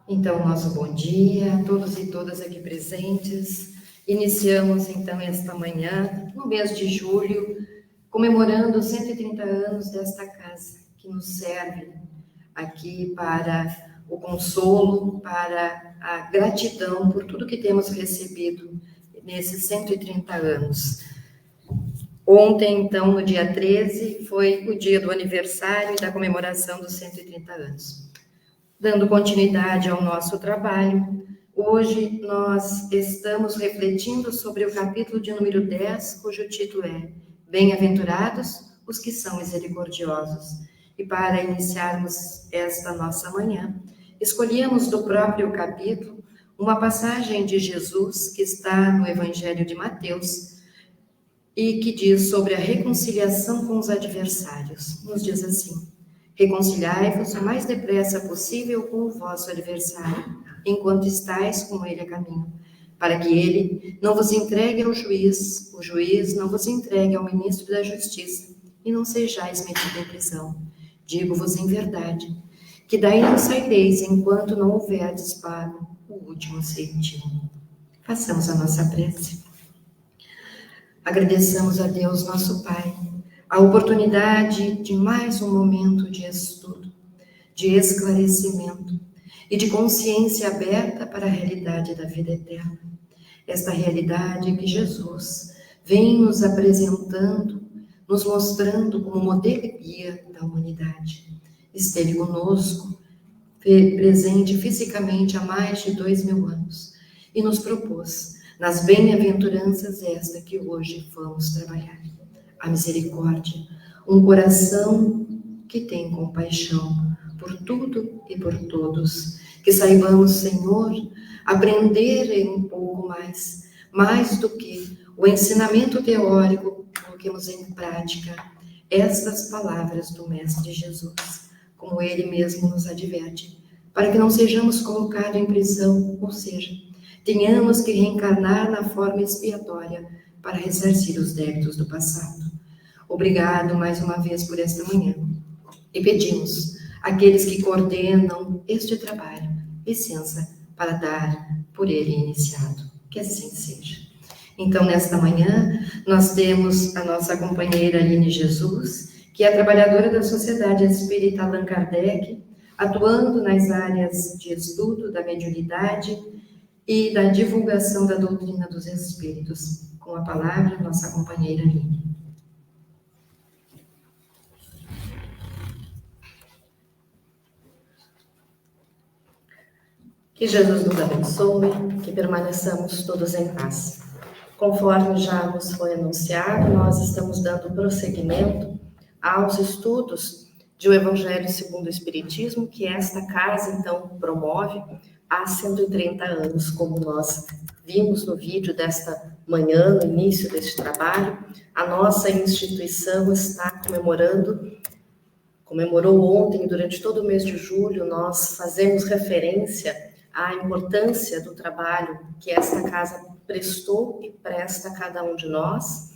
Então, nosso bom dia a todos e todas aqui presentes. Iniciamos, então, esta manhã, no mês de julho, comemorando os 130 anos desta casa, que nos serve aqui para o consolo, para a gratidão por tudo que temos recebido nesses 130 anos. Ontem, então, no dia 13, foi o dia do aniversário e da comemoração dos 130 anos. Dando continuidade ao nosso trabalho, hoje nós estamos refletindo sobre o capítulo de número 10, cujo título é Bem-aventurados os que são misericordiosos. E para iniciarmos esta nossa manhã, escolhemos do próprio capítulo uma passagem de Jesus que está no Evangelho de Mateus e que diz sobre a reconciliação com os adversários. Nos diz assim: reconciliai-vos o mais depressa possível com o vosso adversário, enquanto estáis com ele a caminho, para que ele não vos entregue ao juiz, o juiz não vos entregue ao ministro da justiça, e não sejais metidos em prisão. Digo-vos em verdade, que daí não saireis enquanto não houverdes pago o último cêntimo. Façamos a nossa prece. Agradeçamos a Deus, nosso Pai, a oportunidade de mais um momento de estudo, de esclarecimento e de consciência aberta para a realidade da vida eterna. Esta realidade que Jesus vem nos apresentando, nos mostrando como modelo e guia da humanidade. Esteve conosco, presente fisicamente há mais de 2000 anos, e nos propôs, nas bem-aventuranças esta que hoje vamos trabalhar. A misericórdia, um coração que tem compaixão por tudo e por todos. Que saibamos, Senhor, aprender um pouco mais do que o ensinamento teórico, coloquemos em prática estas palavras do Mestre Jesus, como ele mesmo nos adverte, para que não sejamos colocados em prisão, ou seja, tenhamos que reencarnar na forma expiatória para ressarcir os débitos do passado. Obrigado mais uma vez por esta manhã. E pedimos àqueles que coordenam este trabalho licença para dar por ele iniciado. Que assim seja. Então, nesta manhã, nós temos a nossa companheira Aline Jesus, que é trabalhadora da Sociedade Espírita Allan Kardec, atuando nas áreas de estudo da mediunidade e da divulgação da doutrina dos Espíritos. Com a palavra, nossa companheira Aline. Que Jesus nos abençoe, que permaneçamos todos em paz. Conforme já nos foi anunciado, nós estamos dando prosseguimento aos estudos de o Evangelho segundo o Espiritismo, que esta casa, então, promove há 130 anos, como nós vimos no vídeo desta manhã, no início deste trabalho. A nossa instituição está comemorou ontem, durante todo o mês de julho, nós fazemos referência à importância do trabalho que esta casa prestou e presta a cada um de nós,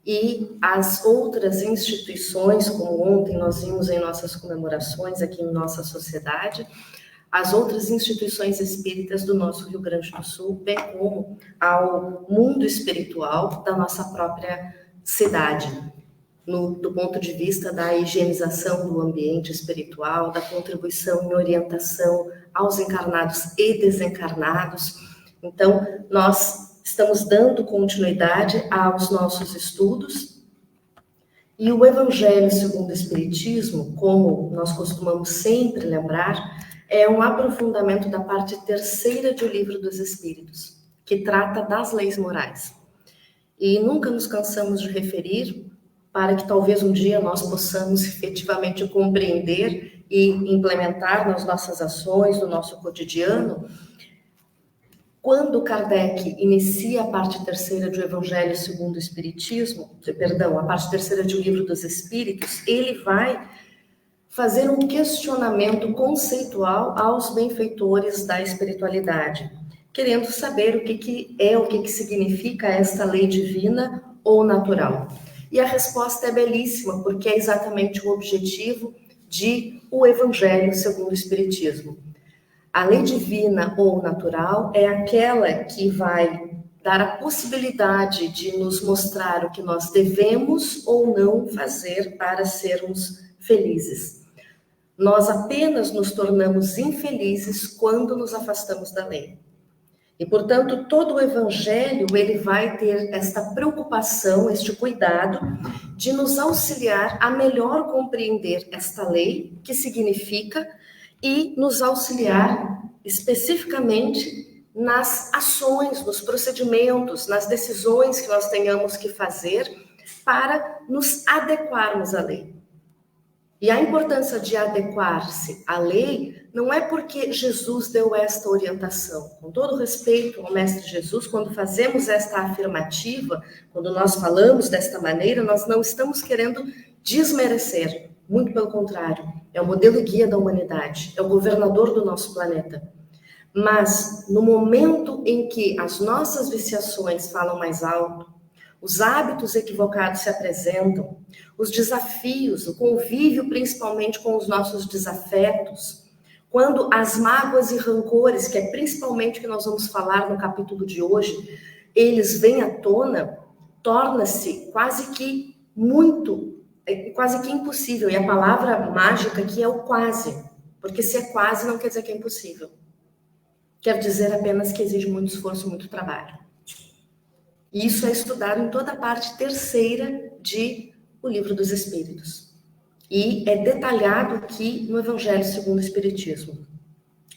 e as outras instituições, como ontem nós vimos em nossas comemorações aqui em nossa sociedade, as outras instituições espíritas do nosso Rio Grande do Sul, bem como ao mundo espiritual da nossa própria cidade, do ponto de vista da higienização do ambiente espiritual, da contribuição em orientação aos encarnados e desencarnados. Então, nós estamos dando continuidade aos nossos estudos, e o Evangelho segundo o Espiritismo, como nós costumamos sempre lembrar, é um aprofundamento da parte terceira do Livro dos Espíritos, que trata das leis morais. E nunca nos cansamos de referir, para que talvez um dia nós possamos efetivamente compreender e implementar nas nossas ações, no nosso cotidiano. Quando Kardec inicia a parte terceira do Evangelho segundo o Espiritismo, a parte terceira do Livro dos Espíritos, ele vai fazer um questionamento conceitual aos benfeitores da espiritualidade, querendo saber o que significa esta lei divina ou natural. E a resposta é belíssima, porque é exatamente o objetivo de o Evangelho segundo o Espiritismo. A lei divina ou natural é aquela que vai dar a possibilidade de nos mostrar o que nós devemos ou não fazer para sermos felizes. Nós apenas nos tornamos infelizes quando nos afastamos da lei. E, portanto, todo o Evangelho, ele vai ter esta preocupação, este cuidado de nos auxiliar a melhor compreender esta lei, que significa, e nos auxiliar especificamente nas ações, nos procedimentos, nas decisões que nós tenhamos que fazer para nos adequarmos à lei. E a importância de adequar-se à lei não é porque Jesus deu esta orientação. Com todo respeito ao Mestre Jesus, quando fazemos esta afirmativa, quando nós falamos desta maneira, nós não estamos querendo desmerecer. Muito pelo contrário, é o modelo e guia da humanidade, é o governador do nosso planeta. Mas no momento em que as nossas viciações falam mais alto, os hábitos equivocados se apresentam, os desafios, o convívio principalmente com os nossos desafetos, quando as mágoas e rancores, que é principalmente o que nós vamos falar no capítulo de hoje, eles vêm à tona, torna-se quase que impossível. E a palavra mágica aqui é o quase, porque se é quase não quer dizer que é impossível. Quer dizer apenas que exige muito esforço, muito trabalho. E isso é estudado em toda a parte terceira de O Livro dos Espíritos. E é detalhado aqui no Evangelho segundo o Espiritismo.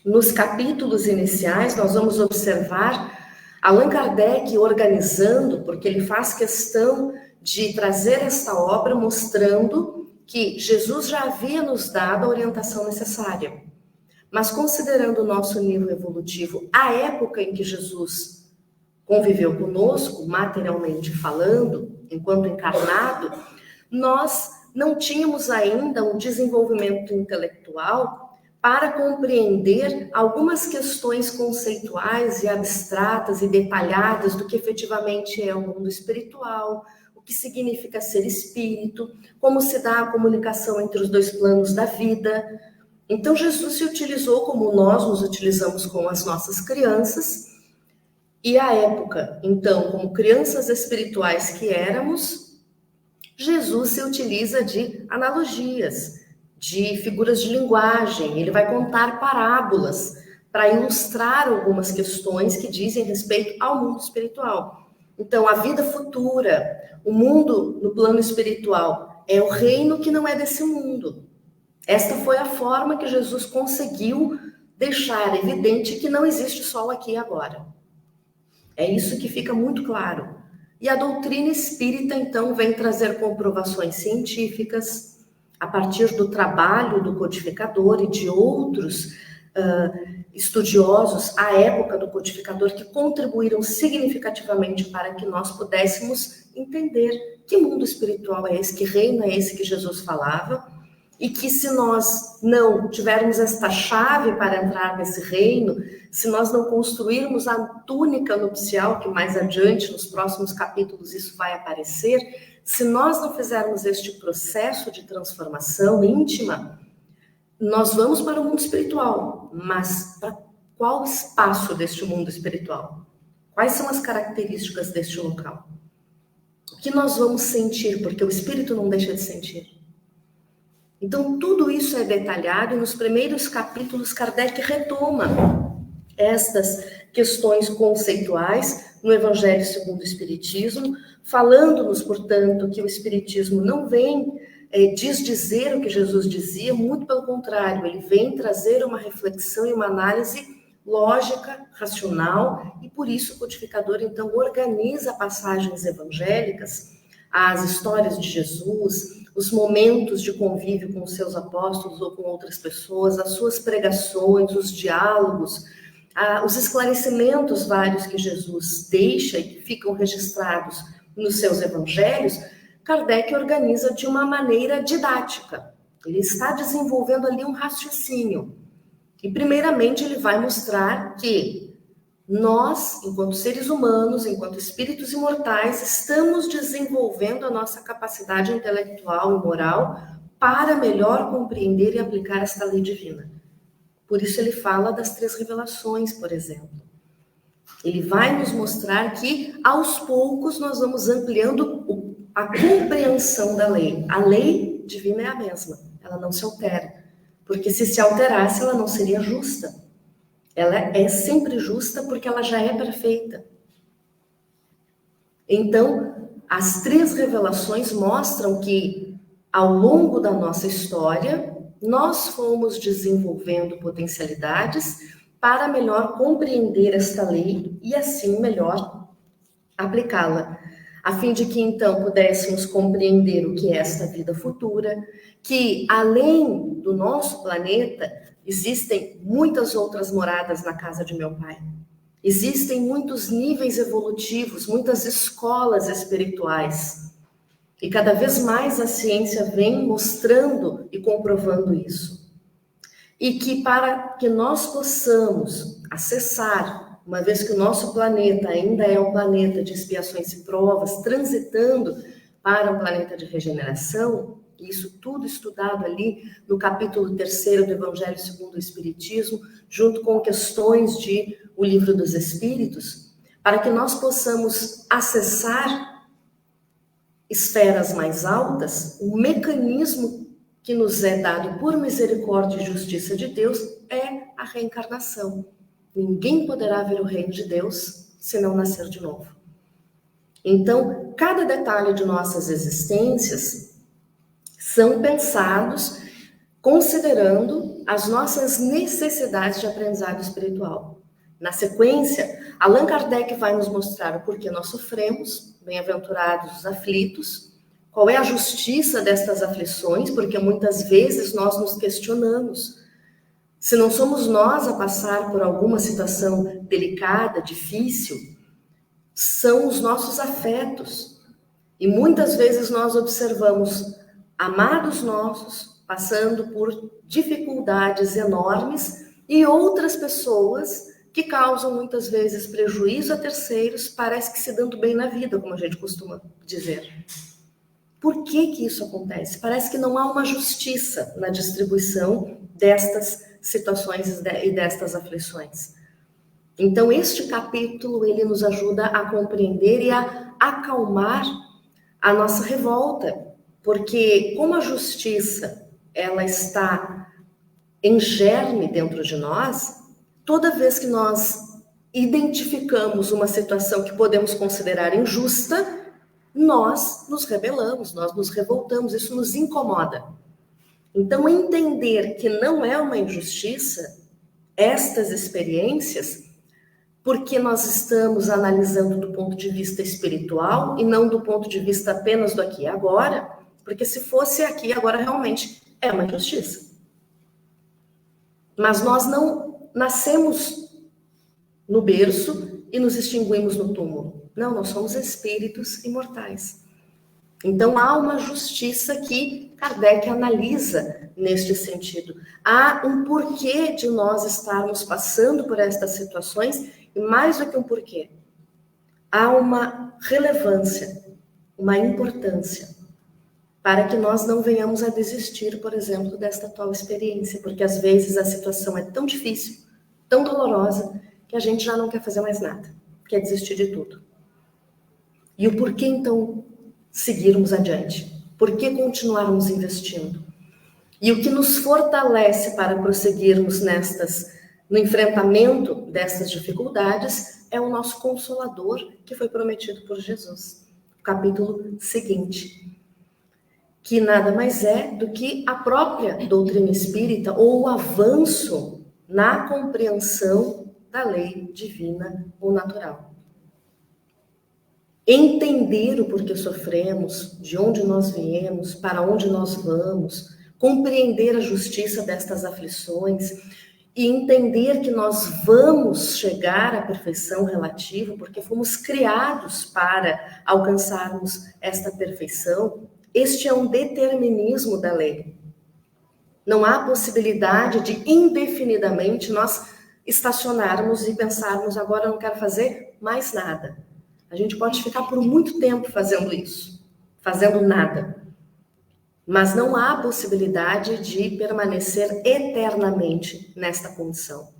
Nos capítulos iniciais, nós vamos observar Allan Kardec organizando, porque ele faz questão de trazer esta obra mostrando que Jesus já havia nos dado a orientação necessária. Mas considerando o nosso nível evolutivo, a época em que Jesus conviveu conosco, materialmente falando, enquanto encarnado, nós não tínhamos ainda um desenvolvimento intelectual para compreender algumas questões conceituais e abstratas e detalhadas do que efetivamente é o mundo espiritual, o que significa ser espírito, como se dá a comunicação entre os dois planos da vida. Então, Jesus se utilizou como nós nos utilizamos com as nossas crianças. E à época, então, como crianças espirituais que éramos, Jesus se utiliza de analogias, de figuras de linguagem. Ele vai contar parábolas para ilustrar algumas questões que dizem respeito ao mundo espiritual. Então, a vida futura, o mundo no plano espiritual, é o reino que não é desse mundo. Esta foi a forma que Jesus conseguiu deixar evidente que não existe só o aqui e agora. É isso que fica muito claro. E a doutrina espírita, então, vem trazer comprovações científicas a partir do trabalho do codificador e de outros estudiosos à época do codificador que contribuíram significativamente para que nós pudéssemos entender que mundo espiritual é esse, que reino é esse que Jesus falava, e que se nós não tivermos esta chave para entrar nesse reino, se nós não construirmos a túnica nupcial, que mais adiante, nos próximos capítulos, isso vai aparecer, se nós não fizermos este processo de transformação íntima, nós vamos para o mundo espiritual, mas para qual espaço deste mundo espiritual? Quais são as características deste local? O que nós vamos sentir? Porque o espírito não deixa de sentir. Então, tudo isso é detalhado e nos primeiros capítulos Kardec retoma estas questões conceituais no Evangelho segundo o Espiritismo, falando-nos, portanto, que o Espiritismo não vem desdizer o que Jesus dizia, muito pelo contrário, ele vem trazer uma reflexão e uma análise lógica, racional, e por isso o codificador, então, organiza passagens evangélicas, as histórias de Jesus, os momentos de convívio com os seus apóstolos ou com outras pessoas, as suas pregações, os diálogos, os esclarecimentos vários que Jesus deixa e que ficam registrados nos seus evangelhos, Kardec organiza de uma maneira didática. Ele está desenvolvendo ali um raciocínio. E, primeiramente, ele vai mostrar que Nós, enquanto seres humanos, enquanto espíritos imortais, estamos desenvolvendo a nossa capacidade intelectual e moral para melhor compreender e aplicar esta lei divina. Por isso ele fala das 3 revelações, por exemplo. Ele vai nos mostrar que, aos poucos, nós vamos ampliando a compreensão da lei. A lei divina é a mesma, ela não se altera. Porque se alterasse, ela não seria justa. Ela é sempre justa porque ela já é perfeita. Então, as 3 revelações mostram que, ao longo da nossa história, nós fomos desenvolvendo potencialidades para melhor compreender esta lei e, assim, melhor aplicá-la, a fim de que, então, pudéssemos compreender o que é esta vida futura, que, além do nosso planeta, existem muitas outras moradas na casa de meu Pai. Existem muitos níveis evolutivos, muitas escolas espirituais. E cada vez mais a ciência vem mostrando e comprovando isso. E que para que nós possamos acessar, uma vez que o nosso planeta ainda é um planeta de expiações e provas, transitando para um planeta de regeneração, isso tudo estudado ali no capítulo 3º do Evangelho segundo o Espiritismo, junto com questões de O Livro dos Espíritos, para que nós possamos acessar esferas mais altas, o mecanismo que nos é dado por misericórdia e justiça de Deus é a reencarnação. Ninguém poderá ver o reino de Deus se não nascer de novo. Então, cada detalhe de nossas existências são pensados considerando as nossas necessidades de aprendizado espiritual. Na sequência, Allan Kardec vai nos mostrar o porquê nós sofremos, bem-aventurados os aflitos, qual é a justiça destas aflições, porque muitas vezes nós nos questionamos. Se não somos nós a passar por alguma situação delicada, difícil, são os nossos afetos. E muitas vezes nós observamos amados nossos passando por dificuldades enormes e outras pessoas que causam muitas vezes prejuízo a terceiros, parece que se dando bem na vida, como a gente costuma dizer. Por que que isso acontece? Parece que não há uma justiça na distribuição destas situações e destas aflições. Então, este capítulo, ele nos ajuda a compreender e a acalmar a nossa revolta, porque como a justiça, ela está em germe dentro de nós, toda vez que nós identificamos uma situação que podemos considerar injusta, nós nos rebelamos, nós nos revoltamos, isso nos incomoda. Então, entender que não é uma injustiça, estas experiências, porque nós estamos analisando do ponto de vista espiritual e não do ponto de vista apenas do aqui e agora, porque se fosse aqui e agora realmente é uma injustiça. Mas nós não nascemos no berço e nos extinguimos no túmulo. Não, nós somos espíritos imortais. Então, há uma justiça que Kardec analisa neste sentido. Há um porquê de nós estarmos passando por estas situações, e mais do que um porquê, há uma relevância, uma importância, para que nós não venhamos a desistir, por exemplo, desta atual experiência, porque às vezes a situação é tão difícil, tão dolorosa, que a gente já não quer fazer mais nada, quer desistir de tudo. E o porquê, então, seguirmos adiante? Por que continuarmos investindo? E o que nos fortalece para prosseguirmos no enfrentamento destas dificuldades é o nosso Consolador, que foi prometido por Jesus. O capítulo seguinte, que nada mais é do que a própria doutrina espírita ou o avanço na compreensão da lei divina ou natural. Entender o porquê sofremos, de onde nós viemos, para onde nós vamos, compreender a justiça destas aflições e entender que nós vamos chegar à perfeição relativa, porque fomos criados para alcançarmos esta perfeição. Este é um determinismo da lei. Não há possibilidade de indefinidamente nós estacionarmos e pensarmos, agora eu não quero fazer mais nada. A gente pode ficar por muito tempo fazendo isso, fazendo nada. Mas não há possibilidade de permanecer eternamente nesta condição.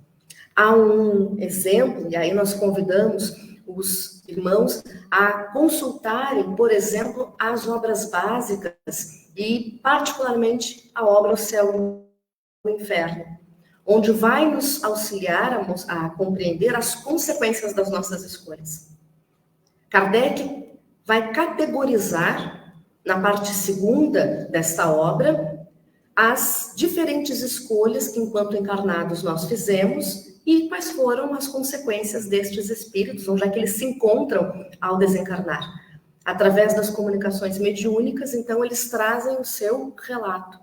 Há um exemplo, e aí nós convidamos os irmãos a consultarem, por exemplo, as obras básicas e particularmente a obra O Céu e o Inferno, onde vai nos auxiliar a compreender as consequências das nossas escolhas. Kardec vai categorizar, na parte segunda desta obra, as diferentes escolhas que, enquanto encarnados, nós fizemos e quais foram as consequências destes espíritos, onde é que eles se encontram ao desencarnar. Através das comunicações mediúnicas, então, eles trazem o seu relato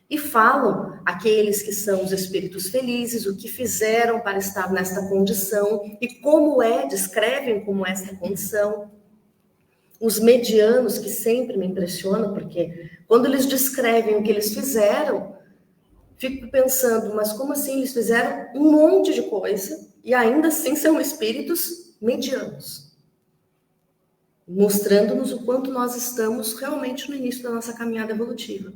e falam aqueles que são os espíritos felizes, o que fizeram para estar nesta condição e como descrevem como é esta condição. Os medianos, que sempre me impressionam, porque quando eles descrevem o que eles fizeram, fico pensando, mas como assim eles fizeram um monte de coisa e ainda assim são espíritos medianos? Mostrando-nos o quanto nós estamos realmente no início da nossa caminhada evolutiva.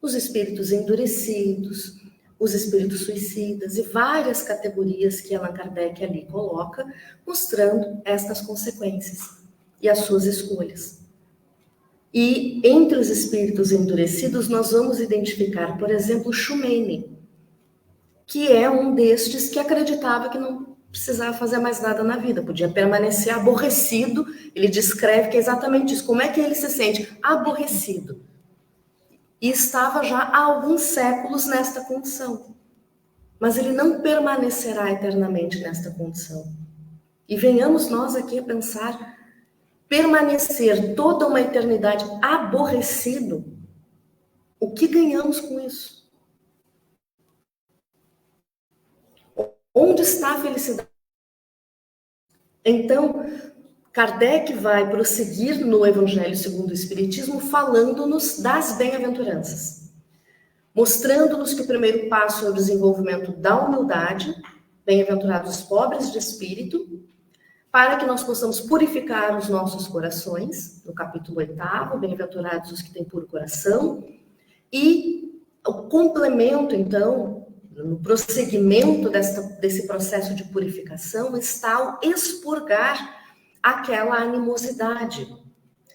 Os espíritos endurecidos, os espíritos suicidas e várias categorias que Allan Kardec ali coloca, mostrando estas consequências e as suas escolhas. E entre os espíritos endurecidos, nós vamos identificar, por exemplo, Shumene, que é um destes que acreditava que não precisava fazer mais nada na vida, podia permanecer aborrecido. Ele descreve que é exatamente isso. Como é que ele se sente? Aborrecido. E estava já há alguns séculos nesta condição. Mas ele não permanecerá eternamente nesta condição. E venhamos nós aqui a pensar, permanecer toda uma eternidade aborrecido, o que ganhamos com isso? Onde está a felicidade? Então, Kardec vai prosseguir no Evangelho segundo o Espiritismo, falando-nos das bem-aventuranças, mostrando-nos que o primeiro passo é o desenvolvimento da humildade, bem-aventurados os pobres de espírito, para que nós possamos purificar os nossos corações, no capítulo 8º, bem-aventurados os que têm puro coração, e o complemento, então, no prosseguimento desse processo de purificação, está o expurgar aquela animosidade,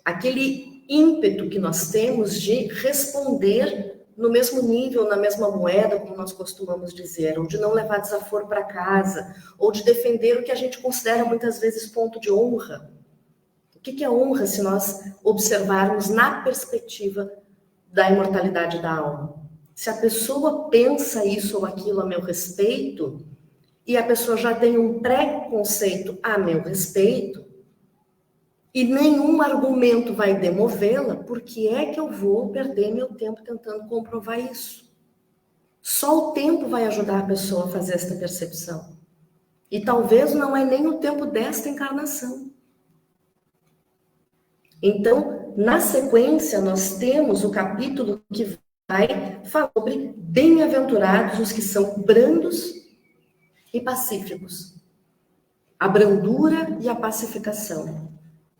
aquele ímpeto que nós temos de responder no mesmo nível, na mesma moeda, como nós costumamos dizer, ou de não levar desaforo para casa, ou de defender o que a gente considera muitas vezes ponto de honra. O que é honra se nós observarmos na perspectiva da imortalidade da alma? Se a pessoa pensa isso ou aquilo a meu respeito, e a pessoa já tem um preconceito a meu respeito, e nenhum argumento vai demovê-la, por que é que eu vou perder meu tempo tentando comprovar isso? Só o tempo vai ajudar a pessoa a fazer esta percepção. E talvez não é nem o tempo desta encarnação. Então, na sequência, nós temos o capítulo que vai falar sobre bem-aventurados os que são brandos e pacíficos. A brandura e a pacificação.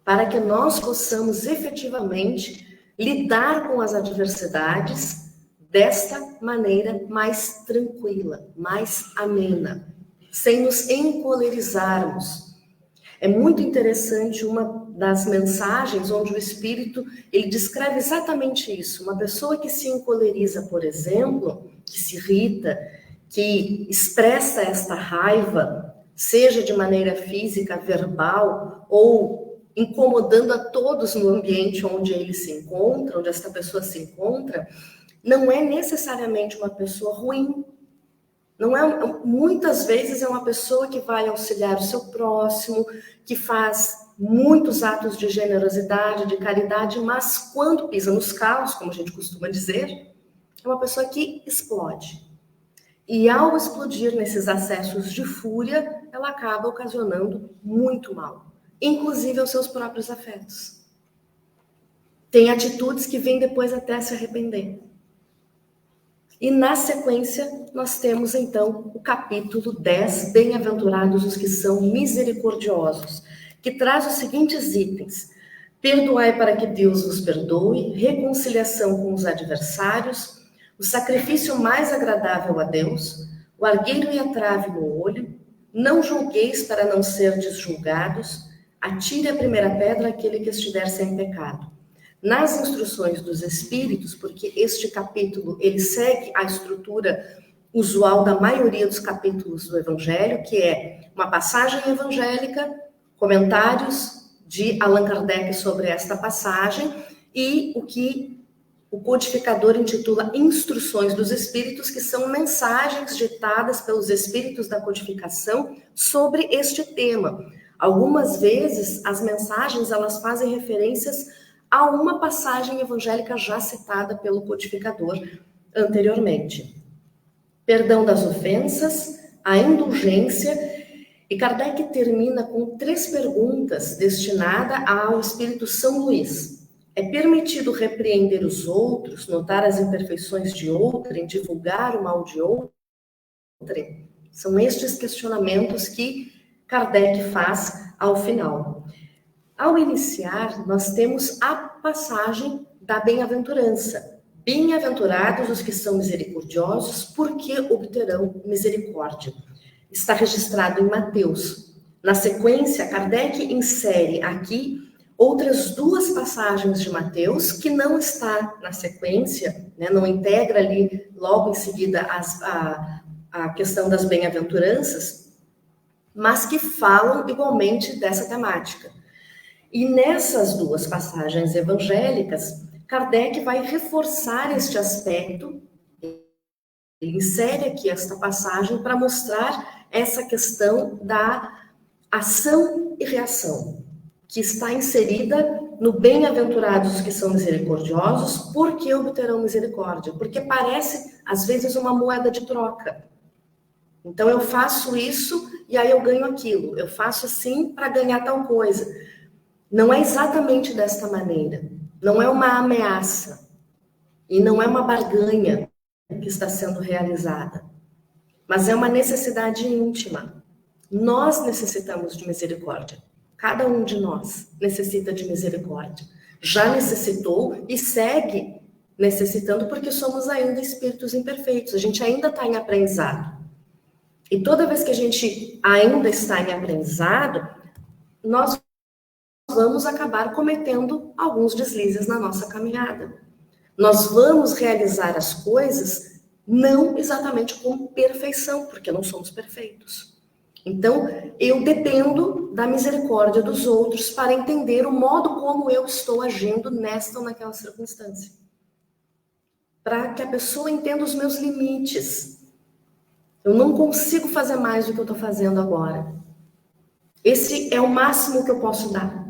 Para que nós possamos efetivamente lidar com as adversidades desta maneira mais tranquila, mais amena, sem nos encolerizarmos. É muito interessante uma das mensagens onde o Espírito ele descreve exatamente isso. Uma pessoa que se encoleriza, por exemplo, que se irrita, que expressa esta raiva, seja de maneira física, verbal ou incomodando a todos no ambiente onde ele se encontra, onde esta pessoa se encontra, não é necessariamente uma pessoa ruim. Não é, muitas vezes é uma pessoa que vai auxiliar o seu próximo, que faz muitos atos de generosidade, de caridade, mas quando pisa nos calos, como a gente costuma dizer, é uma pessoa que explode. E ao explodir nesses acessos de fúria, ela acaba ocasionando muito mal, inclusive aos seus próprios afetos. Tem atitudes que vêm depois até se arrepender. E na sequência, nós temos então o capítulo 10, Bem-aventurados os que são misericordiosos, que traz os seguintes itens: perdoai para que Deus vos perdoe, reconciliação com os adversários, o sacrifício mais agradável a Deus, o argueiro e a trave no olho, não julgueis para não serdes julgados, atire a primeira pedra aquele que estiver sem pecado. Nas instruções dos Espíritos, porque este capítulo ele segue a estrutura usual da maioria dos capítulos do Evangelho, que é uma passagem evangélica, comentários de Allan Kardec sobre esta passagem e o que o codificador intitula Instruções dos Espíritos, que são mensagens ditadas pelos Espíritos da codificação sobre este tema. Algumas vezes as mensagens elas fazem referências a uma passagem evangélica já citada pelo codificador anteriormente. Perdão das ofensas, a indulgência, e Kardec termina com 3 perguntas destinadas ao Espírito São Luís. É permitido repreender os outros, notar as imperfeições de outrem, divulgar o mal de outrem? São estes questionamentos que Kardec faz ao final. Ao iniciar, nós temos a passagem da bem-aventurança. Bem-aventurados os que são misericordiosos, porque obterão misericórdia. Está registrado em Mateus. Na sequência, Kardec insere aqui outras 2 passagens de Mateus, que não está na sequência, né, não integra ali logo em seguida a questão das bem-aventuranças, mas que falam igualmente dessa temática. E nessas 2 passagens evangélicas, Kardec vai reforçar este aspecto, ele insere aqui esta passagem para mostrar essa questão da ação e reação, que está inserida no bem-aventurados os que são misericordiosos, porque obterão misericórdia, porque parece, às vezes, uma moeda de troca. Então, eu faço isso e aí eu ganho aquilo, eu faço assim para ganhar tal coisa. Não é exatamente desta maneira, não é uma ameaça e não é uma barganha que está sendo realizada, mas é uma necessidade íntima. Nós necessitamos de misericórdia. Cada um de nós necessita de misericórdia. Já necessitou e segue necessitando porque somos ainda espíritos imperfeitos. A gente ainda está em aprendizado. E toda vez que a gente ainda está em aprendizado, nós vamos acabar cometendo alguns deslizes na nossa caminhada. Nós vamos realizar as coisas não exatamente com perfeição, porque não somos perfeitos. Então, eu dependo da misericórdia dos outros para entender o modo como eu estou agindo nesta ou naquela circunstância. Para que a pessoa entenda os meus limites. Eu não consigo fazer mais do que eu estou fazendo agora. Esse é o máximo que eu posso dar.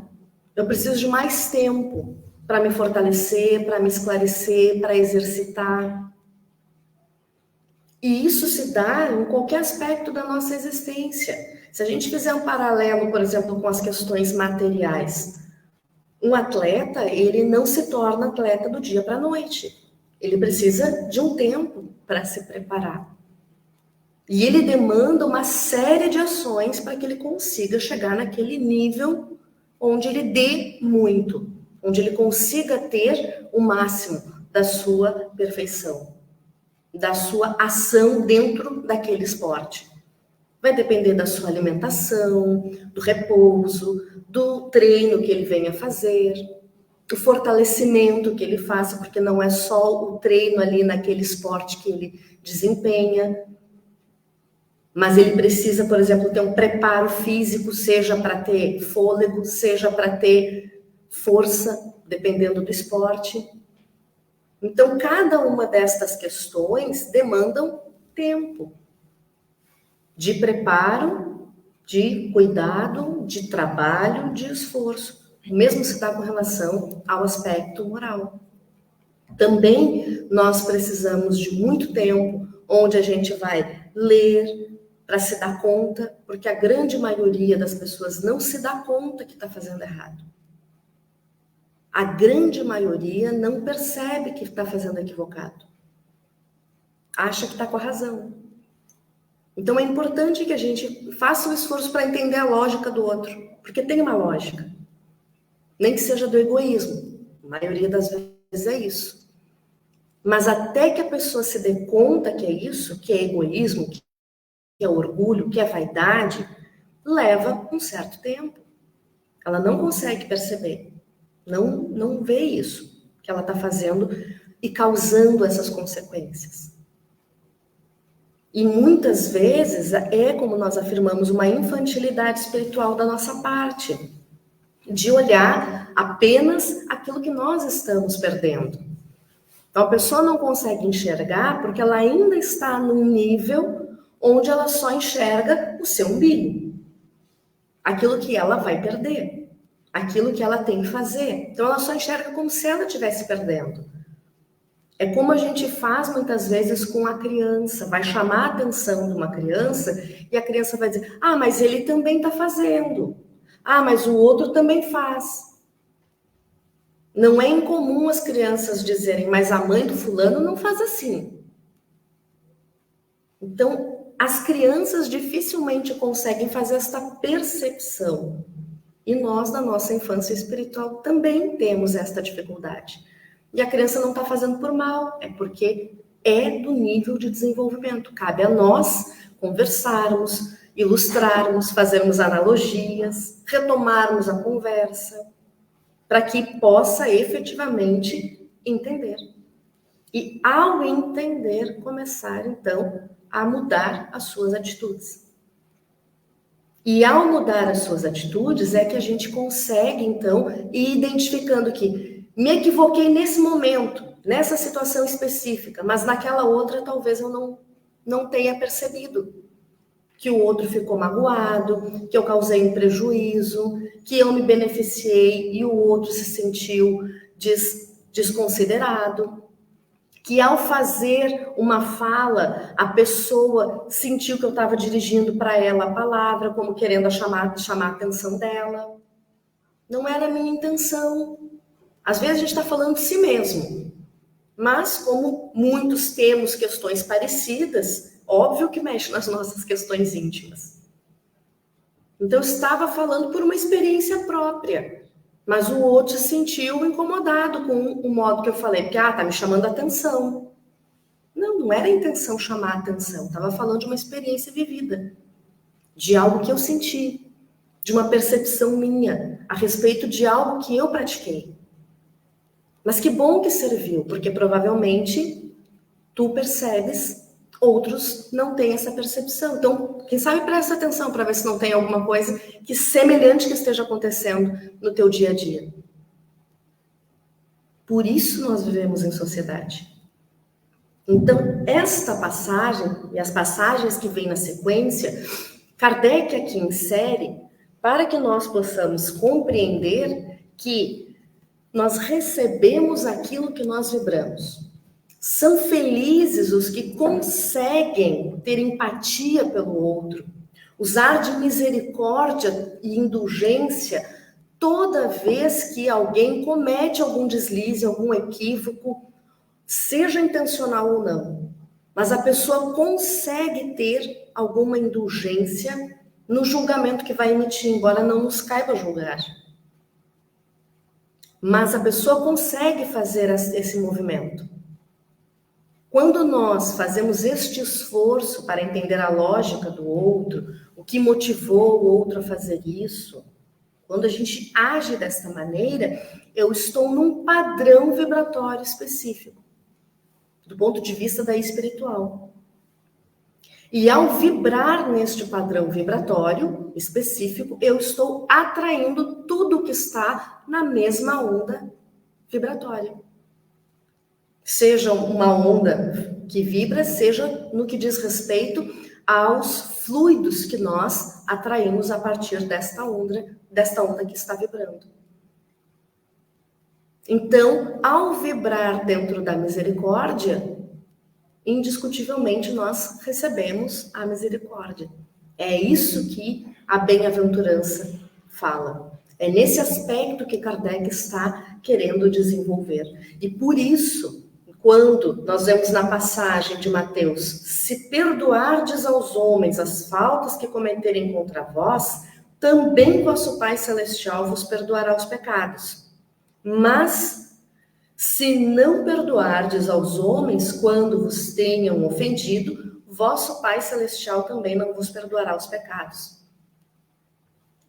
Eu preciso de mais tempo para me fortalecer, para me esclarecer, para exercitar. E isso se dá em qualquer aspecto da nossa existência. Se a gente fizer um paralelo, por exemplo, com as questões materiais, um atleta, ele não se torna atleta do dia para a noite. Ele precisa de um tempo para se preparar. E ele demanda uma série de ações para que ele consiga chegar naquele nível onde ele dê muito, onde ele consiga ter o máximo da sua perfeição, da sua ação dentro daquele esporte. Vai depender da sua alimentação, do repouso, do treino que ele venha fazer, do fortalecimento que ele faça, porque não é só o treino ali naquele esporte que ele desempenha, mas ele precisa, por exemplo, ter um preparo físico, seja para ter fôlego, seja para ter força, dependendo do esporte. Então, cada uma destas questões demandam tempo de preparo, de cuidado, de trabalho, de esforço. O mesmo se dá com relação ao aspecto moral. Também nós precisamos de muito tempo, onde a gente vai ler para se dar conta, porque a grande maioria das pessoas não se dá conta que está fazendo errado. A grande maioria não percebe que está fazendo equivocado. acha que está com a razão. Então é importante que a gente faça um esforço para entender a lógica do outro, porque tem uma lógica. Nem que seja do egoísmo. A maioria das vezes é isso. Mas até que a pessoa se dê conta que é isso, que é egoísmo, que é orgulho, que é vaidade, leva um certo tempo. Ela não consegue perceber, não vê isso que ela está fazendo e causando essas consequências. E muitas vezes é, como nós afirmamos, uma infantilidade espiritual da nossa parte, de olhar apenas aquilo que nós estamos perdendo. Então a pessoa não consegue enxergar porque ela ainda está num nível onde ela só enxerga o seu umbigo, aquilo que ela vai perder, aquilo que ela tem que fazer. Então ela só enxerga como se ela estivesse perdendo. É como a gente faz muitas vezes com a criança, vai chamar a atenção de uma criança e a criança vai dizer, ah, mas ele também está fazendo, ah, mas o outro também faz. Não é incomum as crianças dizerem, mas a mãe do fulano não faz assim. Então, as crianças dificilmente conseguem fazer esta percepção. E nós, na nossa infância espiritual, também temos esta dificuldade. E a criança não está fazendo por mal, é porque é do nível de desenvolvimento. Cabe a nós conversarmos, ilustrarmos, fazermos analogias, retomarmos a conversa, para que possa efetivamente entender. E ao entender, começar então a mudar as suas atitudes. E ao mudar as suas atitudes é que a gente consegue então ir identificando que me equivoquei nesse momento, nessa situação específica, mas naquela outra talvez eu não tenha percebido que o outro ficou magoado, que eu causei um prejuízo, que eu me beneficiei e o outro se sentiu desconsiderado. Que ao fazer uma fala, a pessoa sentiu que eu estava dirigindo para ela a palavra, como querendo chamar a atenção dela. Não era a minha intenção. Às vezes a gente está falando de si mesmo, mas como muitos temos questões parecidas, óbvio que mexe nas nossas questões íntimas. Então eu estava falando por uma experiência própria, mas o outro se sentiu incomodado com o modo que eu falei, porque tá me chamando a atenção. Não era a intenção chamar a atenção, estava falando de uma experiência vivida, de algo que eu senti, de uma percepção minha a respeito de algo que eu pratiquei. Mas que bom que serviu, porque provavelmente tu percebes, outros não têm essa percepção. Então, quem sabe presta atenção para ver se não tem alguma coisa que semelhante que esteja acontecendo no teu dia a dia. Por isso nós vivemos em sociedade. Então, esta passagem e as passagens que vêm na sequência, Kardec aqui insere para que nós possamos compreender que nós recebemos aquilo que nós vibramos. São felizes os que conseguem ter empatia pelo outro, usar de misericórdia e indulgência toda vez que alguém comete algum deslize, algum equívoco, seja intencional ou não. Mas a pessoa consegue ter alguma indulgência no julgamento que vai emitir, embora não nos caiba julgar. Mas a pessoa consegue fazer esse movimento. Quando nós fazemos este esforço para entender a lógica do outro, o que motivou o outro a fazer isso, quando a gente age desta maneira, eu estou num padrão vibratório específico, do ponto de vista da espiritual. E ao vibrar neste padrão vibratório específico, eu estou atraindo tudo que está na mesma onda vibratória. Seja uma onda que vibra, seja no que diz respeito aos fluidos que nós atraímos a partir desta onda que está vibrando. Então, ao vibrar dentro da misericórdia, indiscutivelmente nós recebemos a misericórdia. É isso que a bem-aventurança fala. É nesse aspecto que Kardec está querendo desenvolver. E por isso, quando nós vemos na passagem de Mateus, se perdoardes aos homens as faltas que cometerem contra vós, também vosso Pai Celestial vos perdoará os pecados. Mas, se não perdoardes aos homens quando vos tenham ofendido, vosso Pai Celestial também não vos perdoará os pecados.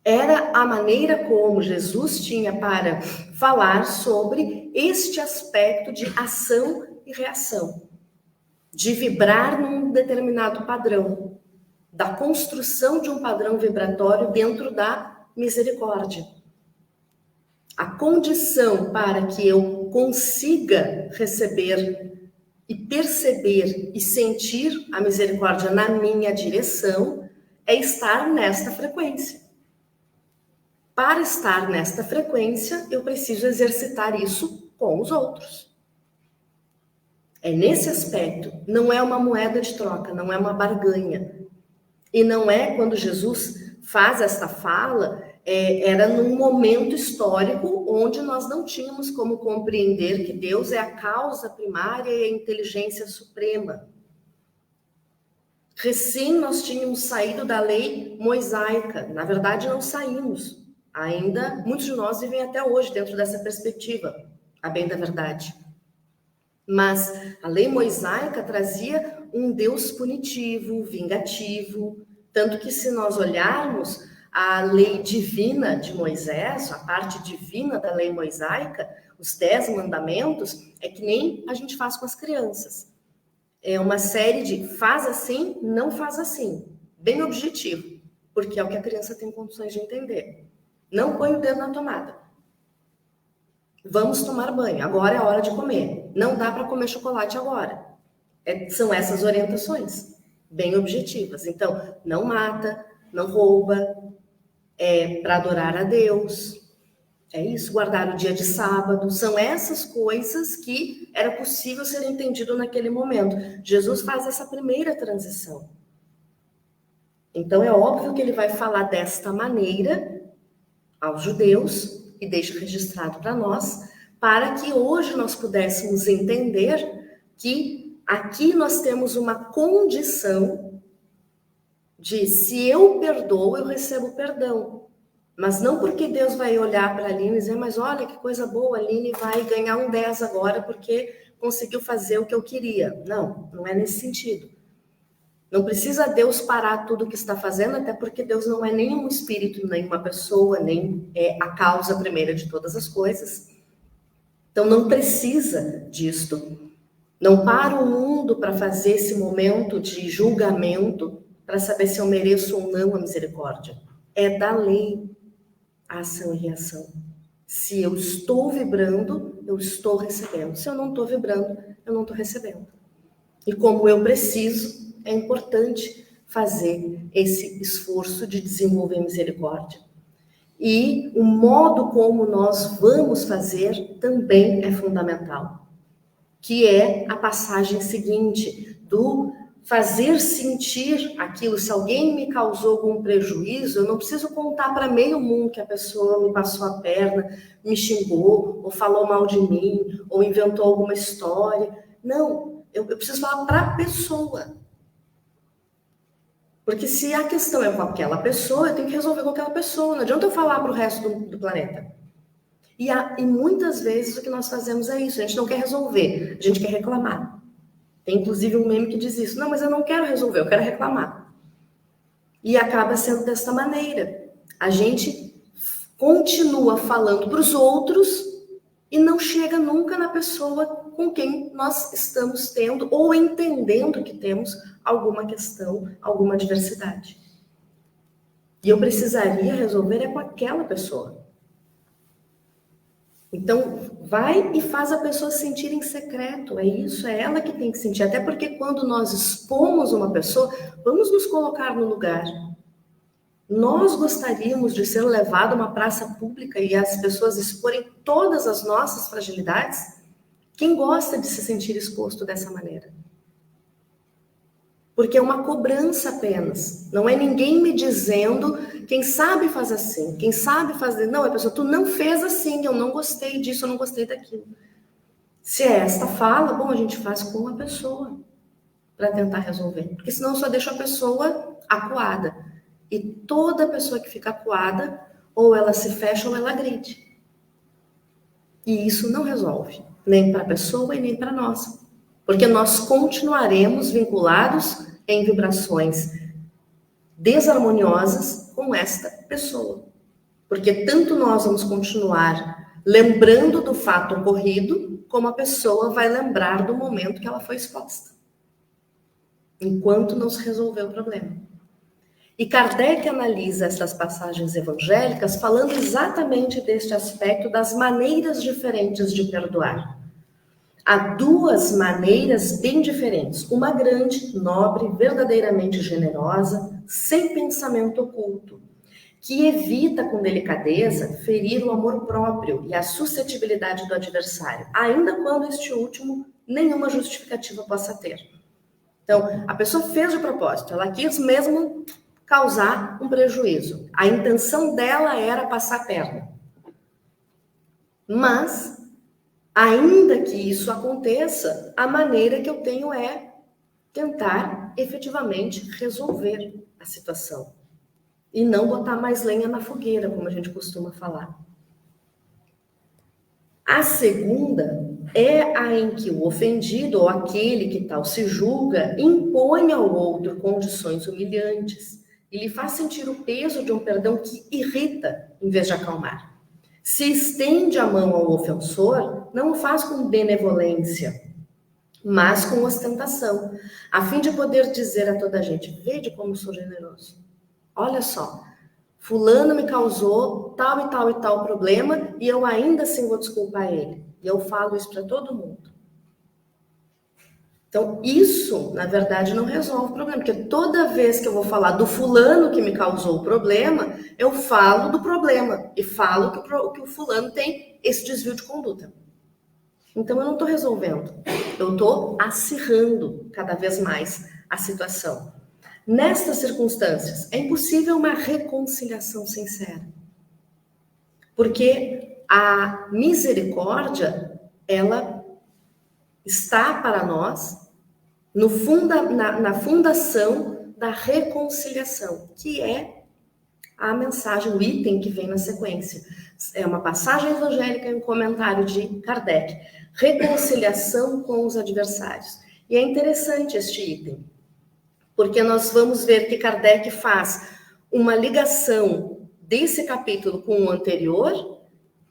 Era a maneira como Jesus tinha para falar sobre este aspecto de ação e reação, de vibrar num determinado padrão, da construção de um padrão vibratório dentro da misericórdia. A condição para que eu consiga receber e perceber e sentir a misericórdia na minha direção é estar nesta frequência. Para estar nesta frequência, eu preciso exercitar isso com os outros. É nesse aspecto, não é uma moeda de troca, não é uma barganha. E não é quando Jesus faz esta fala, era num momento histórico onde nós não tínhamos como compreender que Deus é a causa primária e a inteligência suprema. Recém nós tínhamos saído da lei mosaica, na verdade não saímos. Ainda, muitos de nós vivem até hoje dentro dessa perspectiva, a bem da verdade. Mas a lei mosaica trazia um Deus punitivo, vingativo, tanto que se nós olharmos a lei divina de Moisés, a parte divina da lei mosaica, os 10 mandamentos, é que nem a gente faz com as crianças. É uma série de faz assim, não faz assim, bem objetivo, porque é o que a criança tem condições de entender. Não põe o dedo na tomada. Vamos tomar banho. Agora é a hora de comer. Não dá para comer chocolate agora. São essas orientações, bem objetivas. Então, não mata, não rouba, é para adorar a Deus. É isso, guardar o dia de sábado. São essas coisas que era possível ser entendido naquele momento. Jesus faz essa primeira transição. Então, é óbvio que ele vai falar desta maneira aos judeus, e deixa registrado para nós, para que hoje nós pudéssemos entender que aqui nós temos uma condição de se eu perdoo, eu recebo perdão. Mas não porque Deus vai olhar para a Aline e dizer, mas olha que coisa boa, a Aline vai ganhar um 10 agora porque conseguiu fazer o que eu queria. Não, não é nesse sentido. Não precisa Deus parar tudo o que está fazendo, até porque Deus não é nenhum espírito, nenhuma pessoa, nem é a causa primeira de todas as coisas. Então não precisa disto. Não para o mundo para fazer esse momento de julgamento para saber se eu mereço ou não a misericórdia. É da lei a ação e reação. Se eu estou vibrando, eu estou recebendo. Se eu não estou vibrando, eu não estou recebendo. E como eu preciso, é importante fazer esse esforço de desenvolver misericórdia. E o modo como nós vamos fazer também é fundamental, que é a passagem seguinte, do fazer sentir aquilo. Se alguém me causou algum prejuízo, eu não preciso contar para meio mundo que a pessoa me passou a perna, me xingou, ou falou mal de mim, ou inventou alguma história. Não, eu preciso falar para a pessoa. Porque se a questão é com aquela pessoa, eu tenho que resolver com aquela pessoa. Não adianta eu falar para o resto do planeta. E muitas vezes o que nós fazemos é isso. A gente não quer resolver, a gente quer reclamar. Tem inclusive um meme que diz isso. Não, mas eu não quero resolver, eu quero reclamar. E acaba sendo desta maneira. A gente continua falando para os outros e não chega nunca na pessoa com quem nós estamos tendo ou entendendo que temos alguma questão, alguma adversidade. E eu precisaria resolver com aquela pessoa. Então, vai e faz a pessoa sentir em secreto. É isso, é ela que tem que sentir. Até porque quando nós expomos uma pessoa, vamos nos colocar no lugar. Nós gostaríamos de ser levados a uma praça pública e as pessoas exporem todas as nossas fragilidades? Quem gosta de se sentir exposto dessa maneira? Porque é uma cobrança apenas. Não é ninguém me dizendo, quem sabe faz assim, quem sabe fazer. Não, é a pessoa, tu não fez assim, eu não gostei disso, eu não gostei daquilo. Se é esta fala, bom, a gente faz com a pessoa para tentar resolver, porque senão só deixa a pessoa acuada. E toda pessoa que fica acuada, ou ela se fecha ou ela agride. E isso não resolve, nem para a pessoa e nem para nós. Porque nós continuaremos vinculados em vibrações desarmoniosas com esta pessoa. Porque tanto nós vamos continuar lembrando do fato ocorrido, como a pessoa vai lembrar do momento que ela foi exposta. Enquanto não se resolveu o problema. E Kardec analisa essas passagens evangélicas falando exatamente deste aspecto das maneiras diferentes de perdoar. Há duas maneiras bem diferentes. Uma grande, nobre, verdadeiramente generosa, sem pensamento oculto, que evita com delicadeza ferir o amor próprio e a suscetibilidade do adversário, ainda quando este último nenhuma justificativa possa ter. Então, a pessoa fez de propósito, ela quis mesmo causar um prejuízo. A intenção dela era passar a perna. Mas, ainda que isso aconteça, a maneira que eu tenho é tentar efetivamente resolver a situação. E não botar mais lenha na fogueira, como a gente costuma falar. A segunda é a em que o ofendido ou aquele que tal se julga impõe ao outro condições humilhantes e lhe faz sentir o peso de um perdão que irrita em vez de acalmar. Se estende a mão ao ofensor, não o faz com benevolência, mas com ostentação, a fim de poder dizer a toda a gente: vede como sou generoso. Olha só, fulano me causou tal e tal e tal problema e eu ainda assim vou desculpar ele. E eu falo isso para todo mundo. Então, isso, na verdade, não resolve o problema, porque toda vez que eu vou falar do fulano que me causou o problema, eu falo do problema e falo que o fulano tem esse desvio de conduta. Então, eu não estou resolvendo, eu estou acirrando cada vez mais a situação. Nestas circunstâncias, é impossível uma reconciliação sincera, porque a misericórdia, ela está para nós na fundação da reconciliação, que é a mensagem, o item que vem na sequência. É uma passagem evangélica e um comentário de Kardec. Reconciliação com os adversários. E é interessante este item, porque nós vamos ver que Kardec faz uma ligação desse capítulo com o anterior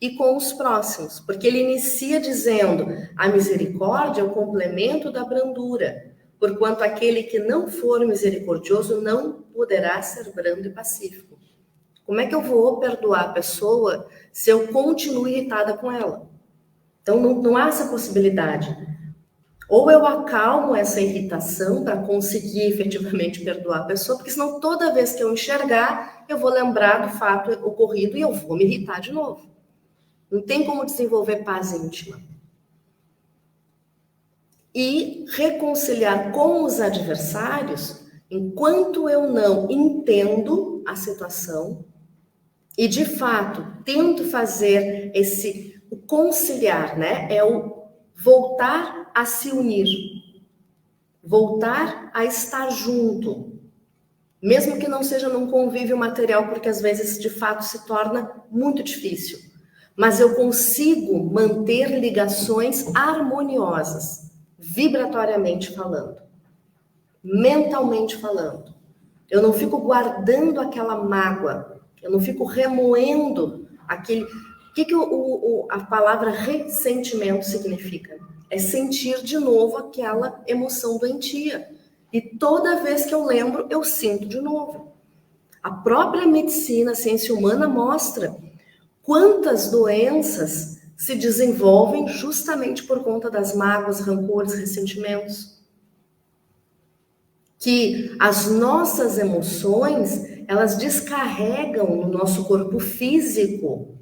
e com os próximos, porque ele inicia dizendo: a misericórdia é o complemento da brandura, porquanto aquele que não for misericordioso não poderá ser brando e pacífico. Como é que eu vou perdoar a pessoa se eu continuo irritada com ela? Então não há essa possibilidade. Ou eu acalmo essa irritação para conseguir efetivamente perdoar a pessoa, porque senão toda vez que eu enxergar, eu vou lembrar do fato ocorrido e eu vou me irritar de novo. Não tem como desenvolver paz íntima. E reconciliar com os adversários, enquanto eu não entendo a situação e, de fato, tento fazer o conciliar, né? É o voltar a se unir, voltar a estar junto, mesmo que não seja num convívio material, porque às vezes, de fato, se torna muito difícil. Mas eu consigo manter ligações harmoniosas, vibratoriamente falando, mentalmente falando. Eu não fico guardando aquela mágoa, eu não fico remoendo aquele... O que a palavra ressentimento significa? É sentir de novo aquela emoção doentia. E toda vez que eu lembro, eu sinto de novo. A própria medicina, a ciência humana mostra quantas doenças se desenvolvem justamente por conta das mágoas, rancores, ressentimentos. Que as nossas emoções, elas descarregam no nosso corpo físico